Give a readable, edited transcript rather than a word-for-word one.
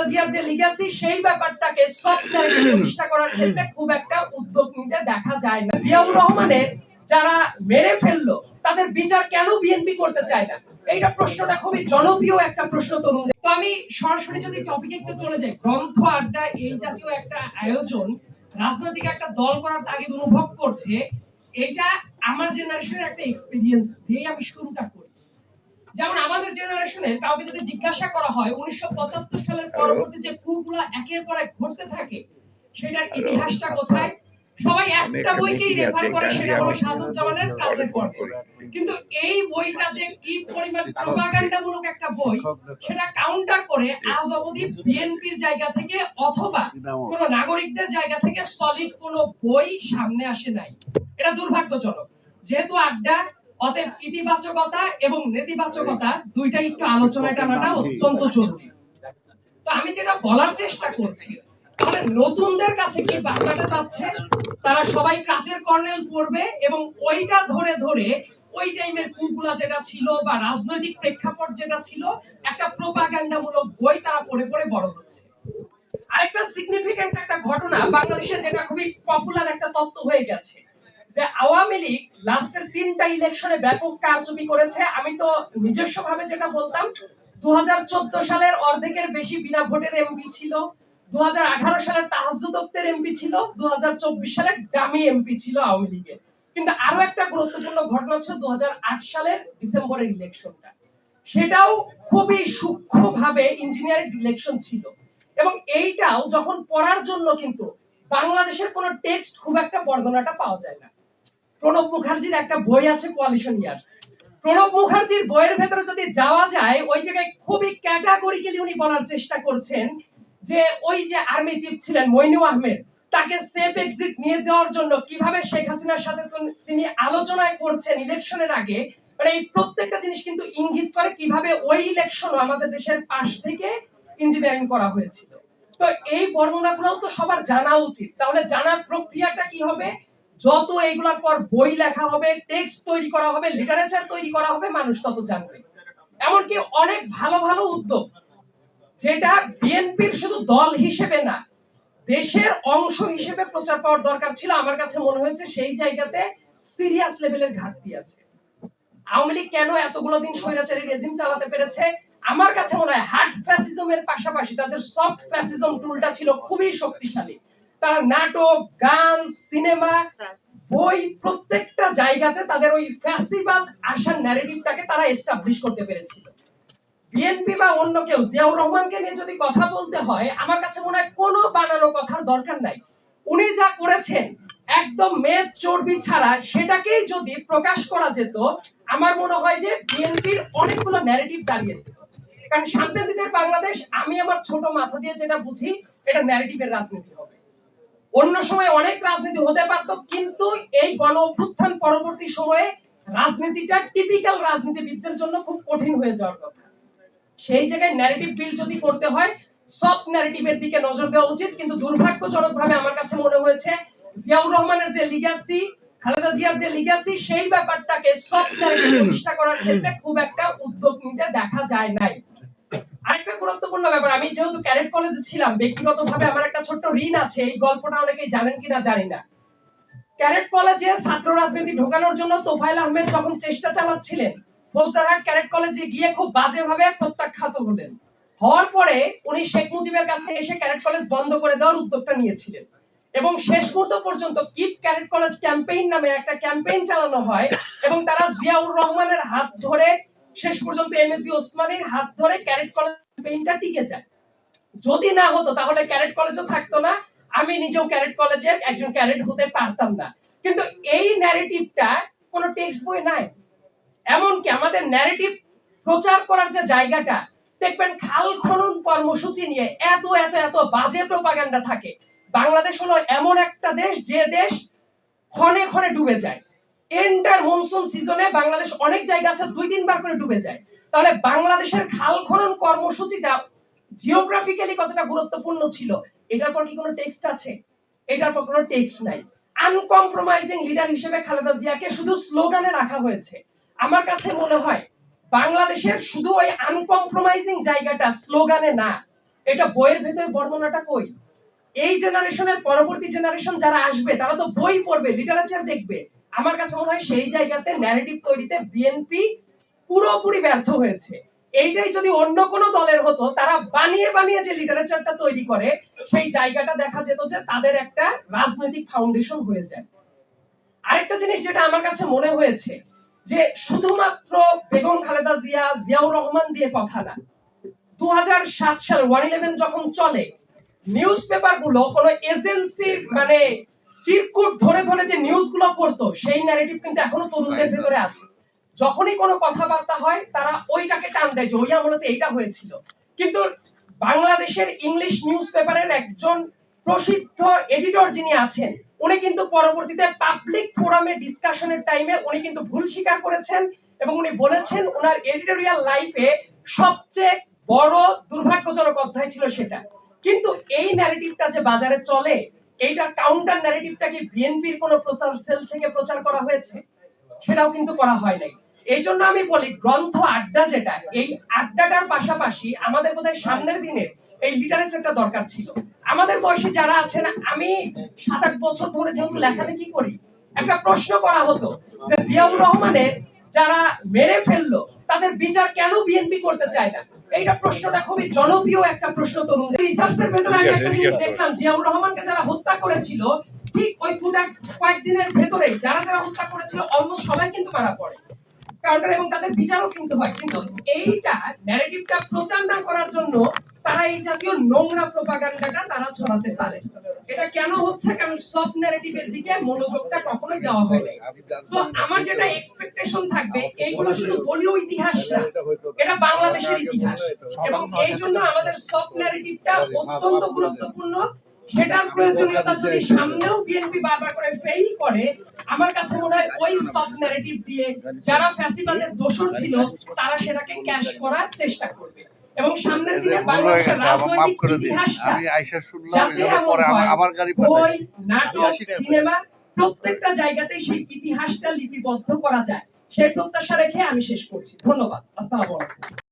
খালেদা জিয়ার যে লিগ্যাসি সেই ব্যাপারটাকে সফট ন্যারেটিভ প্রতিষ্ঠা করার ক্ষেত্রে খুব একটা উদ্যোগ নিতে দেখা যায় না। জিয়াউর রহমানের যারা মেরে ফেললো তাদের বিচার কেন বিএনপি করতে চায় না, এইটা প্রশ্নটা খুবই জনপ্রিয় একটা প্রশ্ন তরুণদের। তো আমি সরাসরি যদি টপিকে একটু চলে যাই, গ্রন্থ আড্ডা এই জাতীয় একটা আয়োজন রাজনৈতিক একটা দল করার তাগিদ অনুভব করছে, এটা আমার জেনারেশনের একটা এক্সপেরিয়েন্স দিয়ে আমি শুরুটা করি। যেমন আমাদের জেনারেশনের কাউকে যদি জিজ্ঞাসা করা হয় 1975 সালের পরবর্তী যে কুগুলো একের পর এক ঘটতে থাকে সেটার ইতিহাসটা কোথায়, সবাই একটা বইকেই রেফার করে, সেটা হলো শাহাদুজ্জামানের কাজের গল্প। কিন্তু এই বইটা যে কি পরিমাণ প্রপাগান্ডামূলক একটা বই, সেটা কাউন্টার করে আজ অবধি বিএনপির জায়গা থেকে অথবা কোন নাগরিকদের জায়গা থেকে সলিড কোন বই সামনে আসে নাই। এটা দুর্ভাগ্যজনক। যেহেতু আড্ডা, অতএব ইতিবাচকতা এবং নেতিবাচকতা দুইটাই একটু আলোচনায় টানাটা অত্যন্ত জরুরি। তো আমি যেটা বলার চেষ্টা করছি, তাহলে নতুনদের কাছে কি বার্তাটা যাচ্ছে, তারা সবাই কাচের কর্নেল পড়বে এবং ওইটা ধরে ধরে ওই টাইমের কুগুলা যেটা ছিল বা রাজনৈতিক প্রেক্ষাপট যেটা ছিল একটা প্রপাগান্ডামূলক বই তারা পড়ে পড়ে বড় হচ্ছে। আরেকটা সিগনিফিক্যান্ট একটা ঘটনা বাংলাদেশে যেটা খুবই পপুলার একটা তত্ত্ব হয়ে গেছে, যে আওয়ামী লীগ লাস্টের 3টা ইলেকশনে ব্যাপক কারচুপি করেছে। আমি তো নিজস্ব ভাবে যেটা বলতাম, 2014 সালের অর্ধেকের বেশি বিনা ভোটের এমপি ছিল, 2018 সালের তাহাজ্জুদ ওয়াক্তের এমপি ছিল, 2024 সালের ডামি এমপি ছিল আওয়ামী লীগের। কিন্তু আরো একটা গুরুত্বপূর্ণ ঘটনা ছিল 2008 সালের ডিসেম্বরের ইলেকশনটা, সেটাও খুবই সূক্ষ্মভাবে ইঞ্জিনিয়ারিং ইলেকশন ছিল। এবং এইটাও যখন পড়ার জন্য কিন্তু বাংলাদেশের কোন টেক্সট খুব একটা বর্ণনাটা পাওয়া যায় না। প্রণব মুখার্জির একটা বই আছে কোয়ালিশন ইয়ার্স, প্রণব মুখার্জির বইয়ের ভেতরে যদি যাওয়া যায়, ওই জায়গায় খুবই ক্যাটাগরিক্যালি উনি বলার চেষ্টা করছেন যে ওই যে আর্মি চিফ ছিলেন মইনু আহমেদ, তাকে সেফ এক্সিট নিয়ে দেওয়ার জন্য কিভাবে শেখ হাসিনার সাথে তিনি আলোচনায় করছেন ইলেকশনের আগে, মানে এই প্রত্যেকটা জিনিস কিন্তু ইঙ্গিত করে কিভাবে ওই ইলেকশন আমাদের দেশের পাশ থেকে ইঞ্জিনিয়ারিং করা হয়েছিল। তো এই বর্ণনাগুলোও তো সবার জানা উচিত। তাহলে জানার প্রক্রিয়াটা কি হবে, যত এইগুলোর পর বই লেখা হবে, টেক্সট তৈরি করা হবে, লিটারেচার তৈরি করা হবে, মানুষ তত জানবে। এমনকি অনেক ভালো ভালো উদ্যোগ যেটা বিএনপির শুধু দল হিসেবে না, দেশের অংশ হিসেবে প্রচার পাওয়ার দরকার ছিল, আমার কাছে মনে হয়েছে সেই জায়গাতে সিরিয়াস লেভেলের ঘাটতি আছে। আওয়ামী লীগ কেন এতগুলো দিন স্বৈরাচারী রেজিম চালাতে পেরেছে, আমার কাছে মনে হয় হার্ড ফ্যাসিজমের পাশাপাশি তাদের সফট ফ্যাসিজম টুলটা ছিল খুবই শক্তিশালী। তারা নাটক, গান, সিনেমা, বই প্রত্যেকটা জায়গাতে তাদের ওই ফ্যাসিবাদ আসার ন্যারেটিভটাকে তারা এস্টাবলিশ করতে পেরেছিল। বিএনপি বা অন্য কেউ জিয়াউর রহমানকে নিয়ে যদি কথা বলতে হয়, আমার কাছে মনে হয় কোনো বানানো কথার দরকার নাই। উনি যা করেছেন একদম মেদ চর্বি ছাড়া সেটাকেই যদি প্রকাশ করা যেত, আমার মনে হয় যে বিএনপির অনেকগুলো ন্যারেটিভ দাঁড়িয়ে যেত। কারণ শান্তির বাংলাদেশ আমি আমার ছোট মাথা দিয়ে যেটা বুঝি, এটা ন্যারেটিভের রাজনীতি হবে। অন্য সময় অনেক রাজনীতি হতে পারত, কিন্তু এই গণ অভ্যুত্থান পরবর্তী সময়ে রাজনীতিটা টিপিক্যাল রাজনীতিবিদদের জন্য খুব কঠিন হয়ে যাওয়ার কথা। সেই জায়গায় ন্যারেটিভ বিল্ড যদি করতে হয়, সফট ন্যারেটিভের দিকে নজর দেওয়া উচিত। কিন্তু দুর্ভাগ্যজনকভাবে আমার কাছে মনে হয়েছে জিয়াউর রহমানের যে লিগ্যাসি, খালেদা জিয়ার যে লিগ্যাসি, সেই ব্যাপারটাকে সফট ন্যারেটিভ প্রতিষ্ঠা করার ক্ষেত্রে খুব একটা উদ্যোগ নিতে দেখা যায় নাই। আরেকটা গুরুত্বপূর্ণ ব্যাপার, আমি যেহেতু ক্যাডেট কলেজে ছিলাম, ব্যক্তিগতভাবে আমার একটা ছোট্ট ঋণ আছে, এই গল্পটা অনেকেই জানেন কিনা জানি না। ক্যাডেট কলেজে ছাত্র রাজনীতি ঢোকানোর জন্য তোফায়েল আহমেদ যখন চেষ্টা চালাচ্ছিলেন, ফৌজদারহাট ক্যাডেট কলেজে গিয়ে খুব বাজেভাবে প্রত্যাখ্যাত হলেন। হওয়ার পরে উনি শেখ মুজিবের কাছে এসে ক্যাডেট কলেজ বন্ধ করে দেওয়ার উদ্যোগটা নিয়েছিলেন এবং শেষ মুহূর্ত পর্যন্ত কিপ ক্যাডেট কলেজ ক্যাম্পেইন নামে একটা ক্যাম্পেইন চালানো হয় এবং তারা জিয়াউর রহমানের হাত ধরে শেষ পর্যন্ত এমএসি ওসমানীর হাত ধরে ক্যাডেট কলেজ ক্যাম্পেইনটা টিকে যায়। যদি না হতো তাহলে ক্যাডেট কলেজও থাকতো না, আমি নিজেও ক্যাডেট কলেজের একজন ক্যাডেট হতে পারতাম না। কিন্তু এই ন্যারেটিভটা কোনো টেক্সট বই নাই। এমনকি আমাদের ন্যারেটিভ প্রচার করার যে জায়গাটা, দেখবেন খাল খনন কর্মসূচি নিয়ে এত এত এত বাজে প্রপাগান্ডা থাকে। বাংলাদেশ হলো এমন একটা দেশ যে দেশ ক্ষণে ক্ষণে ডুবে যায়। এন্টার মনসুন সিজনে বাংলাদেশ অনেক জায়গা আছে 2-3 বার করে ডুবে যায়। তাহলে বাংলাদেশের খাল খনন কর্মসূচিটা জিওগ্রাফিক্যালি কতটা গুরুত্বপূর্ণ ছিল, এটার পর কি কোনো টেক্সট আছে? এটার পর কোনো টেক্সট নাই। আনকম্প্রোমাইজিং লিডার হিসেবে খালেদা জিয়াকে শুধু স্লোগানে রাখা হয়েছে। আমার কাছে মনে হয় বাংলাদেশের শুধু ওই আনকম্প্রোমাইজিং জায়গাটা স্লোগানে না, এটা বইয়ের ভেতরে বর্ণনাটা কই? এই জেনারেশনের পরবর্তী জেনারেশন যারা আসবে তারা তো বই পড়বে, লিটারেচার দেখবে। আমার কাছে মনে হয় সেই জায়গাতে ন্যারেটিভ তৈরিতে বিএনপি পুরোপুরি ব্যর্থ হয়েছে। এইটাই যদি অন্য কোনো দলের হতো, তারা বানিয়ে বানিয়ে যে লিটারেচারটা তৈরি করে, সেই জায়গাটা দেখা যেত যে তাদের একটা রাজনৈতিক ফাউন্ডেশন হয়ে যায়। আরেকটা জিনিস যেটা আমার কাছে মনে হয়েছে, যে শুধুমাত্র বেগম খালেদা জিয়া, জিয়াউর রহমান দিয়ে কথা না। 2007 সাল 111 যখন চলে, নিউজ পেপার গুলো কোন এজেন্সির মানে চিরকুট ধরে ধরে যে নিউজ গুলো করতো, সেই ন্যারেটিভ কিন্তু এখনো তরুণদের ভেতরে আছে। যখনই কোনো কথাবার্তা হয় তারা ওইটাকে টান দেয় যে ওই আমলতে এইটা হয়েছিল। কিন্তু বাংলাদেশের ইংলিশ নিউজ পেপারের একজন প্রসিদ্ধ এডিটর যিনি আছেন, উনি কিন্তু পরবর্তীতে পাবলিক ফোরামে ডিসকাশনের টাইমে উনি কিন্তু ভুল স্বীকার করেছেন এবং উনি বলেছেন ওনার এডিটোরিয়াল লাইফে সবচেয়ে বড় দুর্ভাগ্যজনক অধ্যায় ছিল সেটা। কিন্তু এই ন্যারেটিভটা যে বাজারে চলে, এইটার কাউন্টার ন্যারেটিভটা কি বিএনপির কোন প্রচার সেল থেকে প্রচার করা হয়েছে? সেটাও কিন্তু করা হয় নাই। এই জন্য আমি বলি, গ্রন্থ আড্ডা যেটা, এই আড্ডাটার পাশাপাশি আমাদের বোধহয় সামনের দিনে এই লিটারেচারটা দরকার ছিল। আমাদের বয়সী যারা আছেন, আমি 7-8 বছর ধরে যেহেতু লেখালেখি করি, একটা প্রশ্ন করা হতো যে জিয়াউর রহমানের যারা মেরে ফেললো তাদের বিচার কেন বিএনপি করতে চায় না। এইটা প্রশ্নটা খুবই জনপ্রিয় একটা প্রশ্ন তরুণদের। রিসার্চের ভেতরে আমি একটা জিনিস দেখলাম, জিয়াউর রহমানকে যারা হত্যা করেছিল, ঠিক ওই কয়েকদিনের ভেতরে যারা যারা হত্যা করেছিল অলমোস্ট সবাই কিন্তু মারা পড়ে কাউন্টার, এবং তাদের বিচারও কিন্তু হয়। কিন্তু এইটা ন্যারেটিভটা প্রচার না করার জন্য তারা এই জাতীয় নোংরা প্রোপাগান্ডাটা তারা ছড়াতে পারে। এটা কেন হচ্ছে? কারণ সফট ন্যারেটিভের দিকে মনোযোগটা কখনোই দেওয়া হয় না। সো আমার যেটা এক্সপেকটেশন থাকবে, এইগুলো শুধু দলীয় ইতিহাস না, এটা বাংলাদেশের ইতিহাস, এবং এই জন্য আমাদের সফট ন্যারেটিভটা অত্যন্ত গুরুত্বপূর্ণ। সেটার প্রয়োজনীয়তা যদি সামনেও বিএনপি বারবার করে ফেল করে, আমার কাছে মনে হয় ওই সফট ন্যারেটিভ দিয়ে যারা ফ্যাসিবাদের দোষর ছিল তারা সেটাকে ক্যাশ করার চেষ্টা করবে, এবং সামনের দিনে বাংলাদেশের রাজনৈতিক ইতিহাসটা যাতে এমন হয়, বই, নাটক, সিনেমা প্রত্যেকটা জায়গাতেই সেই ইতিহাসটা লিপিবদ্ধ করা যায়, সেই প্রত্যাশা রেখে আমি শেষ করছি। ধন্যবাদ। আসসালামু আলাইকুম।